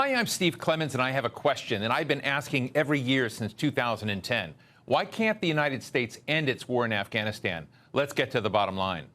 Hi, I'm Steve Clemons, and I have a question, and I've been asking every year since 2010. Why can't the United States end its war in Afghanistan? Let's get to the bottom line.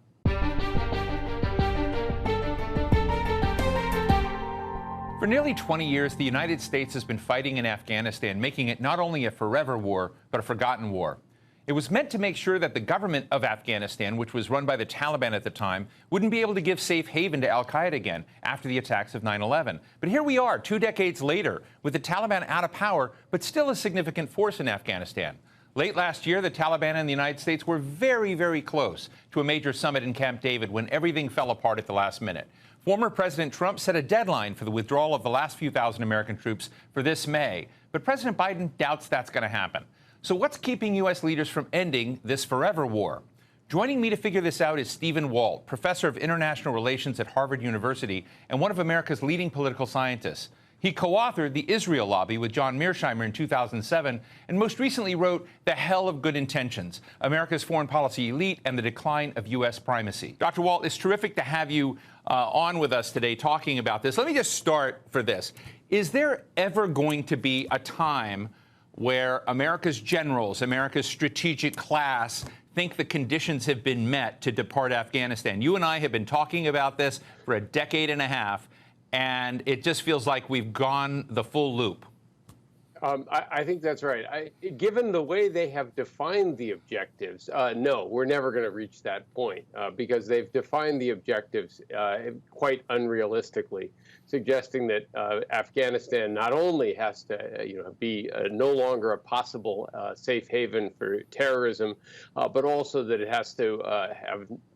For nearly 20 years, the United States has been fighting in Afghanistan, making it not only a forever war, but a forgotten war. It was meant to make sure that the government of Afghanistan, which was run by the Taliban at the time, wouldn't be able to give safe haven to al-Qaeda again after the attacks of 9/11. But here we are, 2 decades later, with the Taliban out of power, but still a significant force in Afghanistan. Late last year, the Taliban and the United States were very, very close to a major summit in Camp David when everything fell apart at the last minute. Former President Trump set a deadline for the withdrawal of the last few thousand American troops for this May, but President Biden doubts that's going to happen. So what's keeping U.S. leaders from ending this forever war? Joining me to figure this out is Stephen Walt, professor of international relations at Harvard University and one of America's leading political scientists. He co-authored The Israel Lobby with John Mearsheimer in 2007 and most recently wrote The Hell of Good Intentions, America's Foreign Policy Elite and the Decline of U.S. Primacy. Dr. Walt, it's terrific to have you on with us today talking about this. Let me just start for this. Is there ever going to be a time where America's generals, America's strategic class, think the conditions have been met to depart Afghanistan? You and I have been talking about this for a decade and a half, and it just feels like we've gone the full loop. I think that's right. Given the way they have defined the objectives, no, we're never going to reach that point because they've defined the objectives quite unrealistically, suggesting that Afghanistan not only has to, be no longer a possible safe haven for terrorism, but also that it has to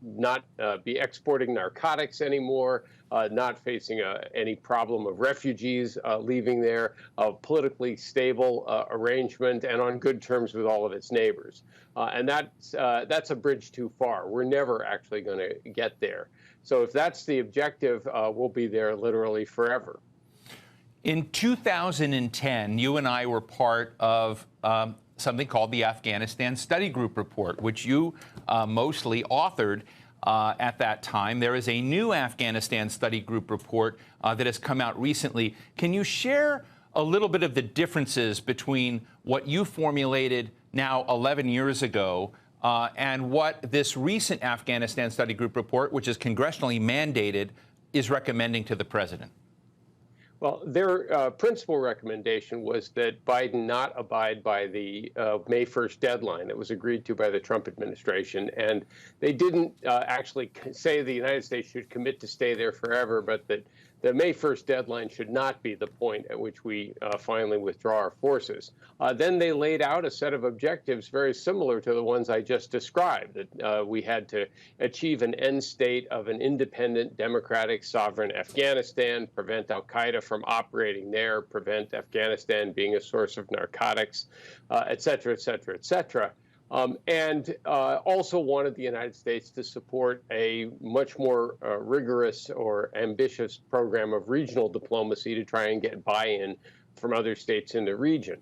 not be exporting narcotics anymore, not facing any problem of refugees leaving there, politically stable arrangement, and on good terms with all of its neighbors. And that's a bridge too far. We're never actually going to get there. So if that's the objective, we'll be there literally forever. In 2010, you and I were part of something called the Afghanistan Study Group Report, which you mostly authored. At that time. There is a new Afghanistan Study Group report that has come out recently. Can you share a little bit of the differences between what you formulated now 11 years ago and what this recent Afghanistan Study Group report, which is congressionally mandated, is recommending to the president? Well, their principal recommendation was that Biden not abide by the May 1st deadline that was agreed to by the Trump administration. And they didn't actually say the United States should commit to stay there forever, but that the May 1st deadline should not be the point at which we finally withdraw our forces. Then they laid out a set of objectives very similar to the ones I just described, that we had to achieve an end state of an independent, democratic, sovereign Afghanistan, prevent al-Qaeda from operating there, prevent Afghanistan being a source of narcotics, et cetera, et cetera, et cetera. And also wanted the United States to support a much more rigorous or ambitious program of regional diplomacy to try and get buy-in from other states in the region.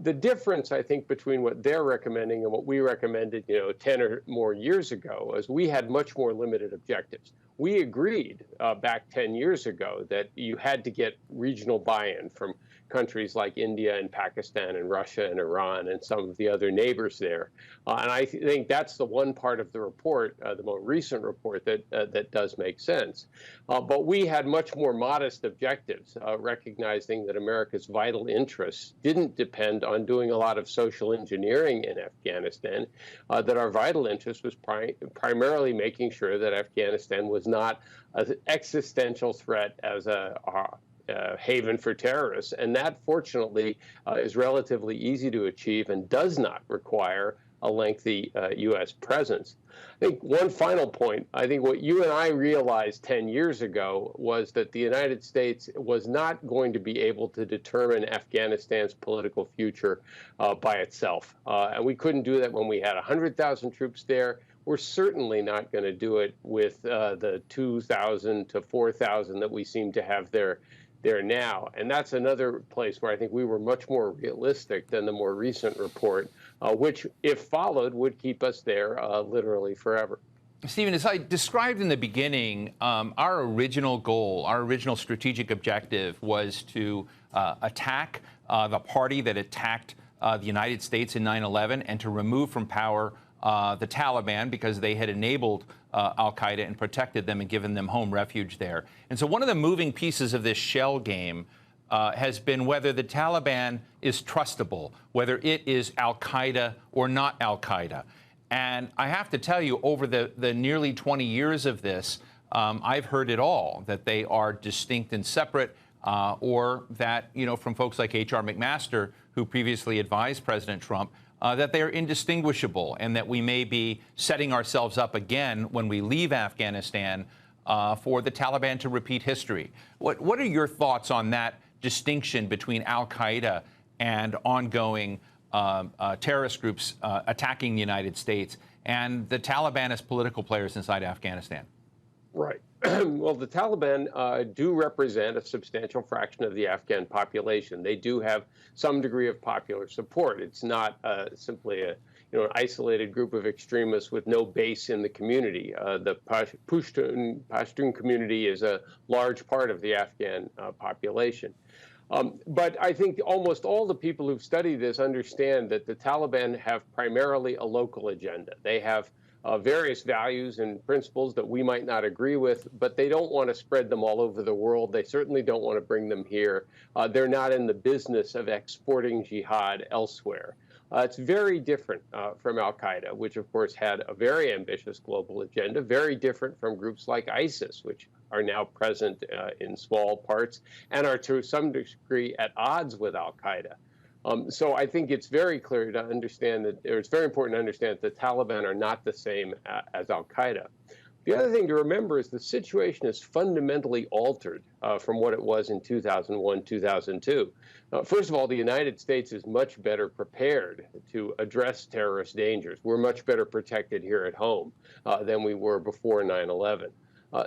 The difference, I think, between what they're recommending and what we recommended, 10 or more years ago, is we had much more limited objectives. We agreed back 10 years ago that you had to get regional buy-in from countries like India and Pakistan and Russia and Iran and some of the other neighbors there. And I think that's the one part of the report, the more recent report, that does make sense. But we had much more modest objectives, recognizing that America's vital interests didn't depend on doing a lot of social engineering in Afghanistan, that our vital interest was primarily making sure that Afghanistan was not an existential threat as a haven for terrorists. And that, fortunately, is relatively easy to achieve and does not require a lengthy U.S. presence. I think one final point, I think what you and I realized 10 years ago was that the United States was not going to be able to determine Afghanistan's political future by itself. And we couldn't do that when we had 100,000 troops there. We're certainly not going to do it with the 2,000 to 4,000 that we seem to have there now. And that's another place where I think we were much more realistic than the more recent report, which, if followed, would keep us there literally forever. Stephen, as I described in the beginning, our original goal, our original strategic objective was to attack the party that attacked the United States in 9/11 and to remove from power the Taliban because they had enabled al-Qaeda and protected them and given them home refuge there. And so one of the moving pieces of this shell game has been whether the Taliban is trustable, whether it is al-Qaeda or not al-Qaeda. And I have to tell you, over the nearly 20 years of this, I've heard it all, that they are distinct and separate, or that, from folks like H.R. McMaster, who previously advised President Trump, that they are indistinguishable and that we may be setting ourselves up again when we leave Afghanistan for the Taliban to repeat history. What are your thoughts on that distinction between al-Qaeda and ongoing terrorist groups attacking the United States and the Taliban as political players inside Afghanistan? Right. Well, the Taliban do represent a substantial fraction of the Afghan population. They do have some degree of popular support. It's not simply an isolated group of extremists with no base in the community. The Pashtun community is a large part of the Afghan population. But I think almost all the people who've studied this understand that the Taliban have primarily a local agenda. They have various values and principles that we might not agree with, but they don't want to spread them all over the world. They certainly don't want to bring them here. They're not in the business of exporting jihad elsewhere. It's very different from al-Qaeda, which, of course, had a very ambitious global agenda, very different from groups like ISIS, which are now present in small parts and are to some degree at odds with al-Qaeda. So I think it's very clear to understand that, or it's very important to understand that the Taliban are not the same as al-Qaeda. The other thing to remember is the situation is fundamentally altered from what it was in 2001, 2002. First of all, the United States is much better prepared to address terrorist dangers. We're much better protected here at home than we were before 9/11.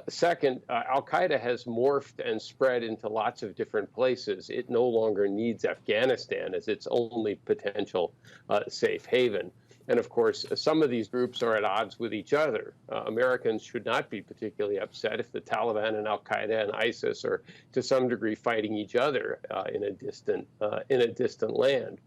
Second, al-Qaeda has morphed and spread into lots of different places. It no longer needs Afghanistan as its only potential safe haven. And of course, some of these groups are at odds with each other. Americans should not be particularly upset if the Taliban and al-Qaeda and ISIS are to some degree fighting each other in a distant land.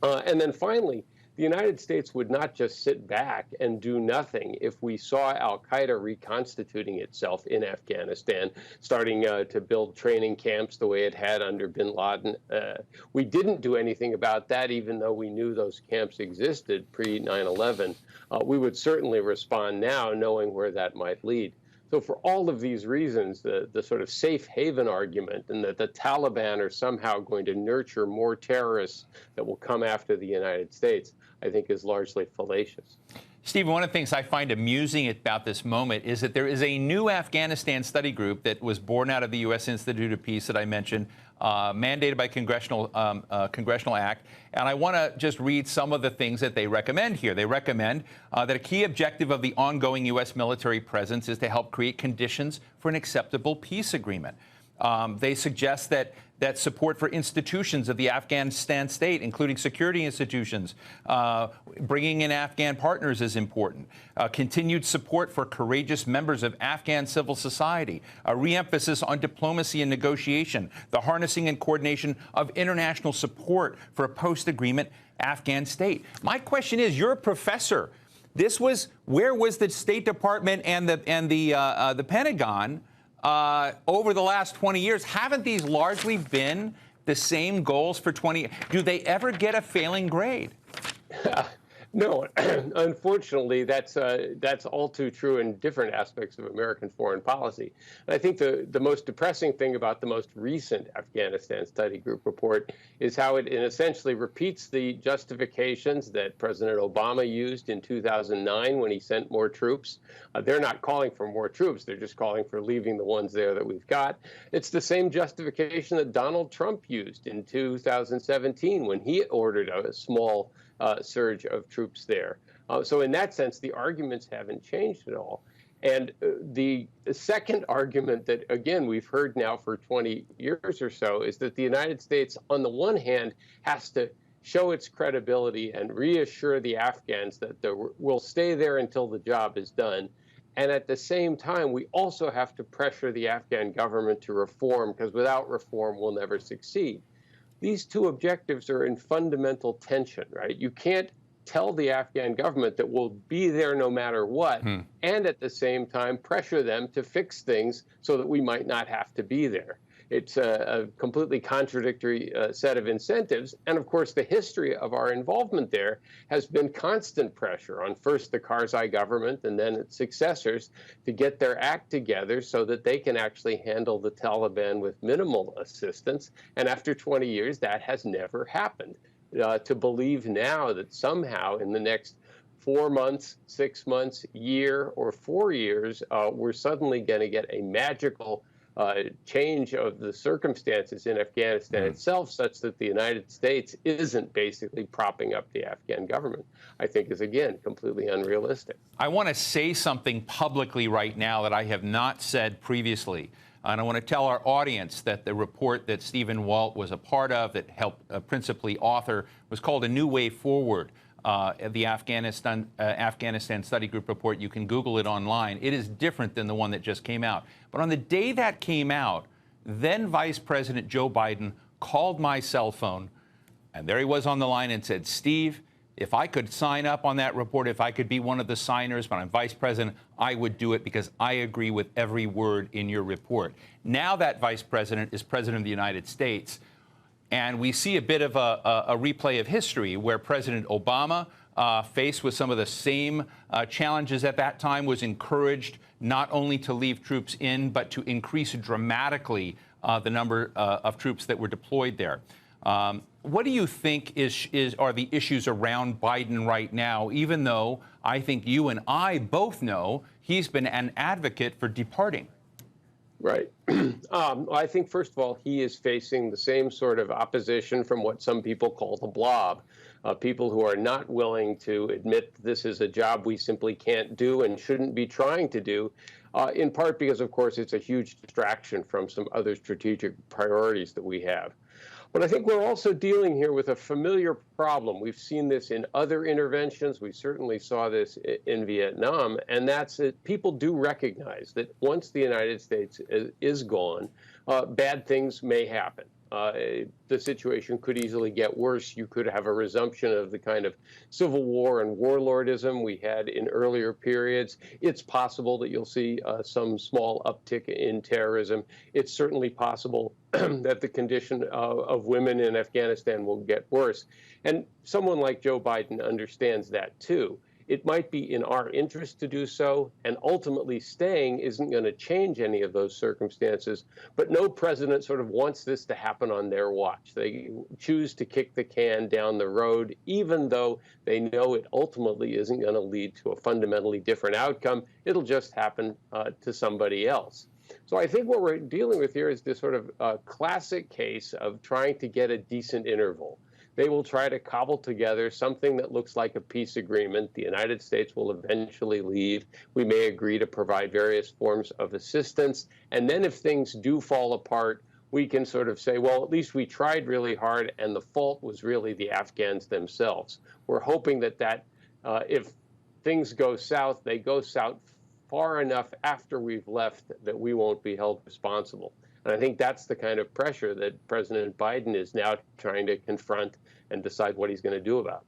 And then finally, the United States would not just sit back and do nothing if we saw al-Qaeda reconstituting itself in Afghanistan, starting to build training camps the way it had under bin Laden. We didn't do anything about that, even though we knew those camps existed pre-9/11. We would certainly respond now, knowing where that might lead. So for all of these reasons, the sort of safe haven argument and that the Taliban are somehow going to nurture more terrorists that will come after the United States, I think is largely fallacious. Stephen, one of the things I find amusing about this moment is that there is a new Afghanistan study group that was born out of the U.S. Institute of Peace that I mentioned, mandated by congressional act. And I want to just read some of the things that they recommend here. They recommend that a key objective of the ongoing U.S. military presence is to help create conditions for an acceptable peace agreement. They suggest that support for institutions of the Afghanistan state, including security institutions, bringing in Afghan partners is important. Continued support for courageous members of Afghan civil society. A re-emphasis on diplomacy and negotiation. The harnessing and coordination of international support for a post-agreement Afghan state. My question is, you're a professor. Where was the State Department and the Pentagon over the last 20 years? Haven't these largely been the same goals for 20 years? Do they ever get a failing grade? No, unfortunately, that's all too true in different aspects of American foreign policy. And I think the most depressing thing about the most recent Afghanistan Study Group report is how it essentially repeats the justifications that President Obama used in 2009 when he sent more troops. They're not calling for more troops. They're just calling for leaving the ones there that we've got. It's the same justification that Donald Trump used in 2017 when he ordered a small surge of troops there. So in that sense, the arguments haven't changed at all. And the second argument that, again, we've heard now for 20 years or so is that the United States, on the one hand, has to show its credibility and reassure the Afghans that we'll stay there until the job is done. And at the same time, we also have to pressure the Afghan government to reform, because without reform, we'll never succeed. These two objectives are in fundamental tension, right? You can't tell the Afghan government that we'll be there no matter what, and at the same time pressure them to fix things so that we might not have to be there. It's a completely contradictory set of incentives. And of course, the history of our involvement there has been constant pressure on first the Karzai government and then its successors to get their act together so that they can actually handle the Taliban with minimal assistance. And after 20 years, that has never happened. To believe now that somehow in the next 4 months, 6 months, year, or 4 years, we're suddenly going to get a magical change of the circumstances in Afghanistan itself, such that the United States isn't basically propping up the Afghan government, I think is, again, completely unrealistic. I want to say something publicly right now that I have not said previously. And I want to tell our audience that the report that Stephen Walt was a part of, that helped principally author, was called A New Way Forward. The Afghanistan Study Group report. You can Google it online. It is different than the one that just came out. But on the day that came out, then Vice President Joe Biden called my cell phone, and there he was on the line and said, Steve, if I could sign up on that report, if I could be one of the signers, but I'm vice president, I would do it because I agree with every word in your report. Now that vice president is president of the United States. And we see a bit of a replay of history where President Obama, faced with some of the same challenges at that time, was encouraged not only to leave troops in, but to increase dramatically the number of troops that were deployed there. What do you think are the issues around Biden right now, even though I think you and I both know he's been an advocate for departing? Right. I think, first of all, he is facing the same sort of opposition from what some people call the blob, people who are not willing to admit this is a job we simply can't do and shouldn't be trying to do, in part because, of course, it's a huge distraction from some other strategic priorities that we have. But I think we're also dealing here with a familiar problem. We've seen this in other interventions. We certainly saw this in Vietnam, and that's that people do recognize that once the United States is gone, bad things may happen. The situation could easily get worse. You could have a resumption of the kind of civil war and warlordism we had in earlier periods. It's possible that you'll see some small uptick in terrorism. It's certainly possible that the condition of women in Afghanistan will get worse. And someone like Joe Biden understands that, too. It might be in our interest to do so, and ultimately staying isn't going to change any of those circumstances. But no president sort of wants this to happen on their watch. They choose to kick the can down the road, even though they know it ultimately isn't going to lead to a fundamentally different outcome. It'll just happen to somebody else. So I think what we're dealing with here is this sort of classic case of trying to get a decent interval. They will try to cobble together something that looks like a peace agreement. The United States will eventually leave. We may agree to provide various forms of assistance. And then if things do fall apart, we can sort of say, well, at least we tried really hard, and the fault was really the Afghans themselves. We're hoping that if things go south, they go south far enough after we've left that we won't be held responsible. And I think that's the kind of pressure that President Biden is now trying to confront and decide what he's going to do about.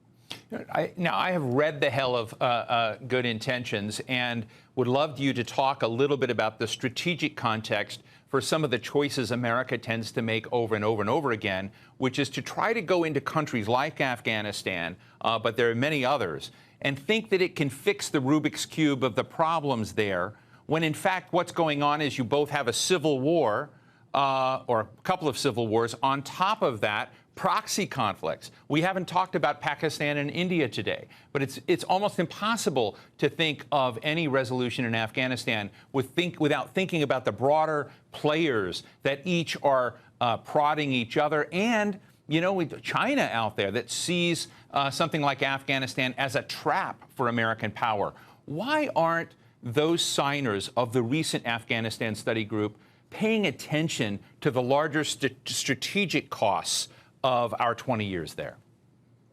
Now, I have read the hell of good intentions and would love you to talk a little bit about the strategic context for some of the choices America tends to make over and over and over again, which is to try to go into countries like Afghanistan, but there are many others, and think that it can fix the Rubik's Cube of the problems there, when in fact what's going on is you both have a civil war, or a couple of civil wars. On top of that, proxy conflicts. We haven't talked about Pakistan and India today, but it's almost impossible to think of any resolution in Afghanistan without thinking about the broader players that each are prodding each other, and with China out there that sees something like Afghanistan as a trap for American power. Why aren't those signers of the recent Afghanistan study group paying attention to the larger strategic costs of our 20 years there?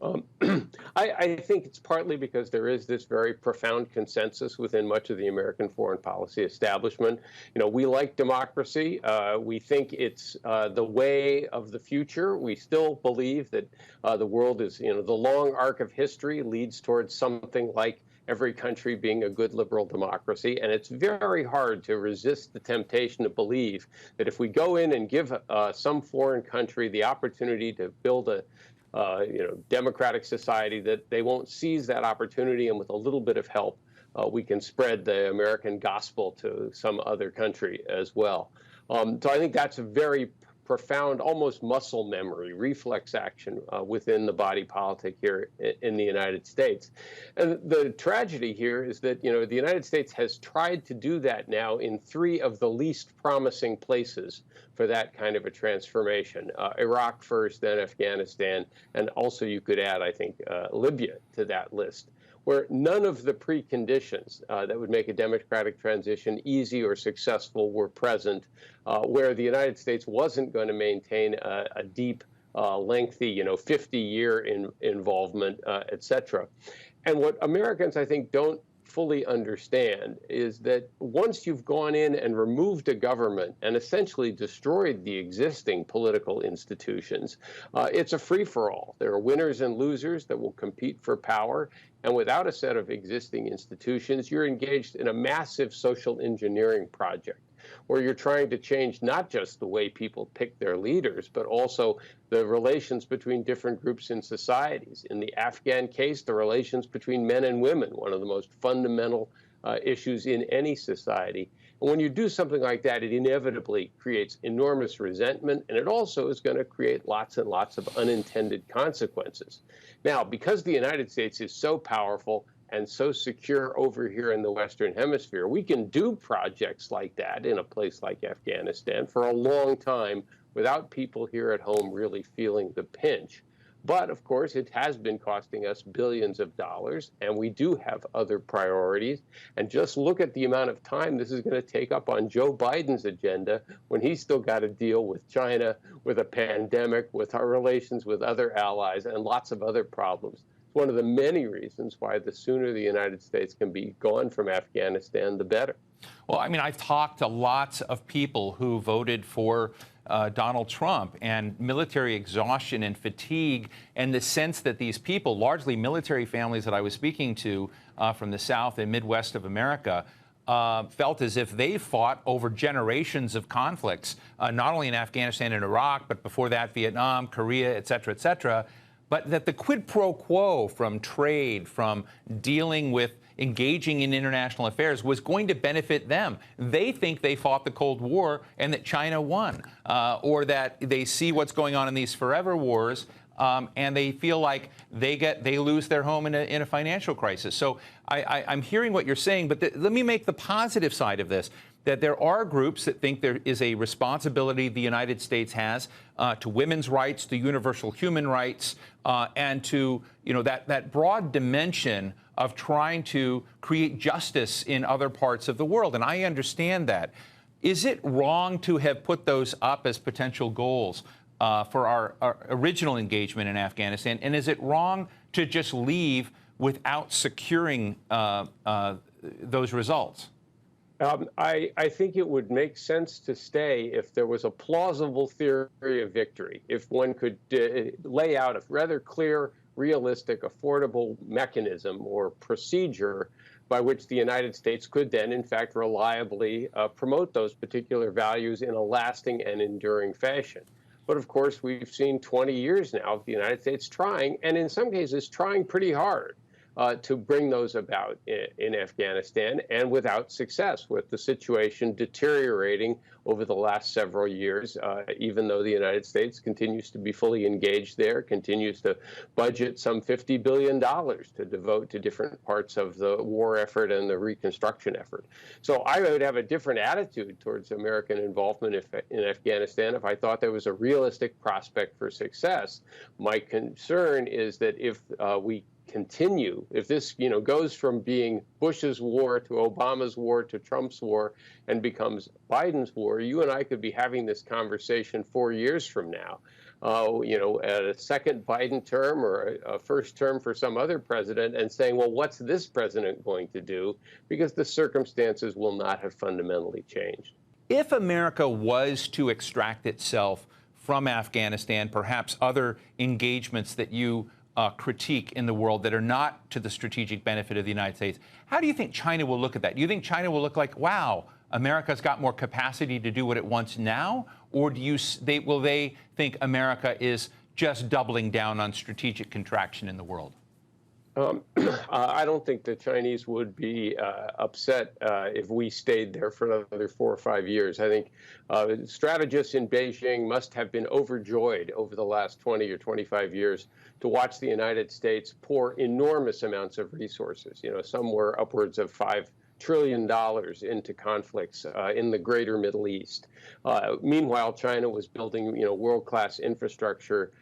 Um, I think it's partly because there is this very profound consensus within much of the American foreign policy establishment. We like democracy. We think it's the way of the future. We still believe that the world is, the long arc of history leads towards something like every country being a good liberal democracy. And it's very hard to resist the temptation to believe that if we go in and give some foreign country the opportunity to build a democratic society, that they won't seize that opportunity, and with a little bit of help, we can spread the American gospel to some other country as well. So I think that's a very profound, almost muscle memory, reflex action within the body politic here in the United States. And the tragedy here is that, the United States has tried to do that now in 3 of the least promising places for that kind of a transformation. Iraq first, then Afghanistan, and also you could add, I think, Libya to that list, where none of the preconditions that would make a democratic transition easy or successful were present, where the United States wasn't going to maintain a deep, lengthy, 50-year involvement, et cetera. And what Americans, I think, don't fully understand is that once you've gone in and removed a government and essentially destroyed the existing political institutions, it's a free-for-all. There are winners and losers that will compete for power. And without a set of existing institutions, you're engaged in a massive social engineering project where you're trying to change not just the way people pick their leaders, but also the relations between different groups in societies. In the Afghan case, the relations between men and women, one of the most fundamental issues in any society. And when you do something like that, it inevitably creates enormous resentment, and it also is going to create lots and lots of unintended consequences. Now, because the United States is so powerful and so secure over here in the Western Hemisphere, we can do projects like that in a place like Afghanistan for a long time without people here at home really feeling the pinch. But of course, it has been costing us billions of dollars, and we do have other priorities. And just look at the amount of time this is going to take up on Joe Biden's agenda when he's still got to deal with China, with a pandemic, with our relations with other allies, and lots of other problems. It's one of the many reasons why the sooner the United States can be gone from Afghanistan, the better. Well, I mean, I've talked to lots of people who voted for Donald Trump, and military exhaustion and fatigue, and the sense that these people, largely military families that I was speaking to from the South and Midwest of America, felt as if they fought over generations of conflicts, not only in Afghanistan and Iraq, but before that, Vietnam, Korea, et cetera, but that the quid pro quo from trade, from dealing with engaging in international affairs was going to benefit them. They think they fought the Cold War and that China won, or that they see what's going on in these forever wars, and they feel like they lose their home in a financial crisis. So I'm hearing what you're saying, but let me make the positive side of this, that there are groups that think there is a responsibility the United States has to women's rights, to universal human rights, and to that broad dimension of trying to create justice in other parts of the world. And I understand that. Is it wrong to have put those up as potential goals for our original engagement in Afghanistan? And is it wrong to just leave without securing those results? I think it would make sense to stay if there was a plausible theory of victory, if one could lay out a rather clear, realistic, affordable mechanism or procedure by which the United States could then, in fact, reliably promote those particular values in a lasting and enduring fashion. But of course, we've seen 20 years now of the United States trying, and in some cases trying pretty hard, to bring those about in Afghanistan, and without success, with the situation deteriorating over the last several years, even though the United States continues to be fully engaged there, continues to budget some $50 billion to devote to different parts of the war effort and the reconstruction effort. So I would have a different attitude towards American involvement in Afghanistan if I thought there was a realistic prospect for success. My concern is that if we continue, if this goes from being Bush's war to Obama's war to Trump's war and becomes Biden's war, you and I could be having this conversation 4 years from now. at a second Biden term or a first term for some other president and saying, well, what's this president going to do? Because the circumstances will not have fundamentally changed. If America was to extract itself from Afghanistan, perhaps other engagements that you critique in the world that are not to the strategic benefit of the United States, how do you think China will look at that? Do you think China will look like, wow, America's got more capacity to do what it wants now? Or will they think America is just doubling down on strategic contraction in the world? I don't think the Chinese would be upset if we stayed there for another 4 or 5 years. I think strategists in Beijing must have been overjoyed over the last 20 or 25 years to watch the United States pour enormous amounts of resources, somewhere upwards of $5 trillion into conflicts in the greater Middle East. Meanwhile, China was building, world-class infrastructure,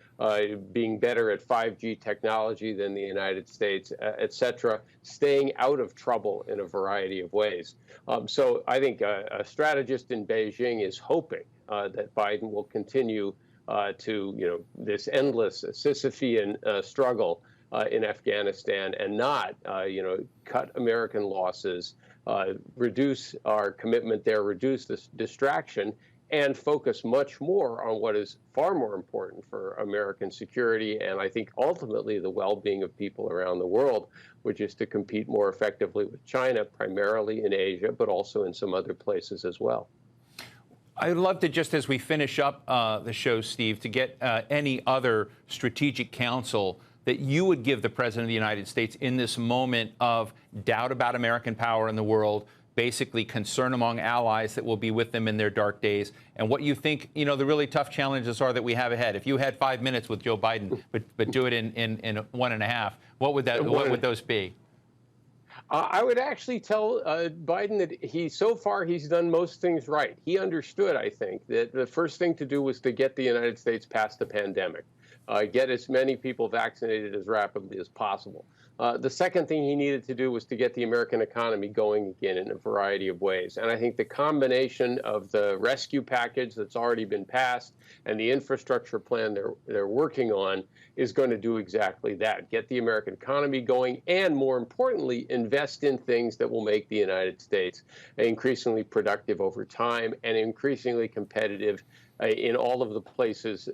being better at 5G technology than the United States, et cetera, staying out of trouble in a variety of ways. So I think a strategist in Beijing is hoping that Biden will continue to, this endless Sisyphean struggle in Afghanistan and not, cut American losses, reduce our commitment there, reduce this distraction, and focus much more on what is far more important for American security and I think ultimately the well-being of people around the world, which is to compete more effectively with China, primarily in Asia, but also in some other places as well. I'd love to, just as we finish up the show, Steve, to get any other strategic counsel that you would give the President of the United States in this moment of doubt about American power in the world, basically concern among allies that will be with them in their dark days, and what you think, the really tough challenges are that we have ahead. If you had 5 minutes with Joe Biden, but do it in 1.5, what would those be? I would actually tell Biden that so far he's done most things right. He understood, I think, that the first thing to do was to get the United States past the pandemic, get as many people vaccinated as rapidly as possible. The second thing he needed to do was to get the American economy going again in a variety of ways. And I think the combination of the rescue package that's already been passed and the infrastructure plan they're working on is going to do exactly that. Get the American economy going and, more importantly, invest in things that will make the United States increasingly productive over time and increasingly competitive in all of the places,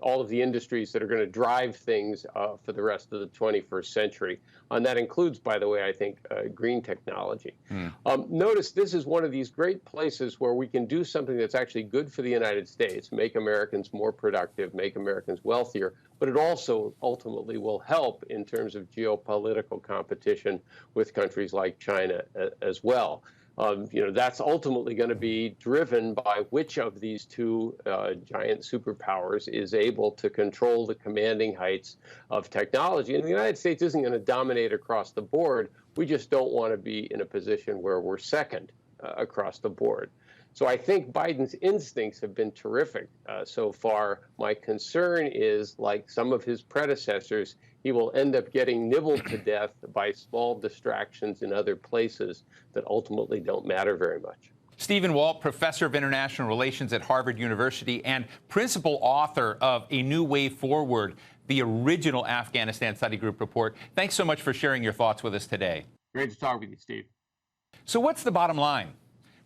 all of the industries that are going to drive things for the rest of the 21st century. And that includes, by the way, I think, green technology. Notice this is one of these great places where we can do something that's actually good for the United States, make Americans more productive, make Americans wealthier, but it also ultimately will help in terms of geopolitical competition with countries like China as well. That's ultimately going to be driven by which of these two giant superpowers is able to control the commanding heights of technology. And the United States isn't going to dominate across the board. We just don't want to be in a position where we're second across the board. So I think Biden's instincts have been terrific so far. My concern is, like some of his predecessors, he will end up getting nibbled to death by small distractions in other places that ultimately don't matter very much. Stephen Walt, professor of international relations at Harvard University and principal author of A New Way Forward, the original Afghanistan Study Group report. Thanks so much for sharing your thoughts with us today. Great to talk with you, Steve. So what's the bottom line?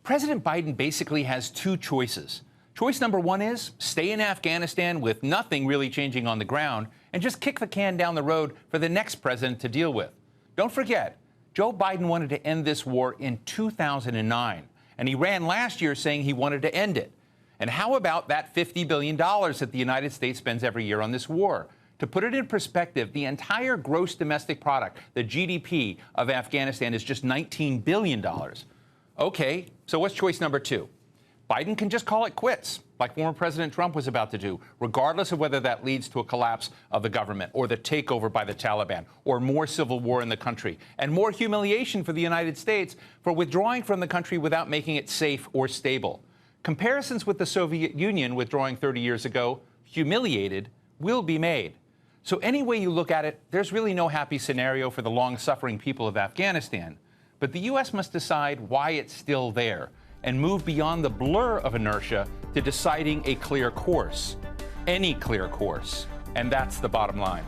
President Biden basically has two choices. Choice number one is stay in Afghanistan with nothing really changing on the ground and just kick the can down the road for the next president to deal with. Don't forget, Joe Biden wanted to end this war in 2009, and he ran last year saying he wanted to end it. And how about that $50 billion that the United States spends every year on this war? To put it in perspective, the entire gross domestic product, the GDP of Afghanistan, is just $19 billion. Okay, so what's choice number two? Biden can just call it quits, like former President Trump was about to do, regardless of whether that leads to a collapse of the government or the takeover by the Taliban or more civil war in the country and more humiliation for the United States for withdrawing from the country without making it safe or stable. Comparisons with the Soviet Union withdrawing 30 years ago, humiliated, will be made. So any way you look at it, there's really no happy scenario for the long-suffering people of Afghanistan. But the U.S. must decide why it's still there and move beyond the blur of inertia to deciding a clear course. any clear course. And that's the bottom line.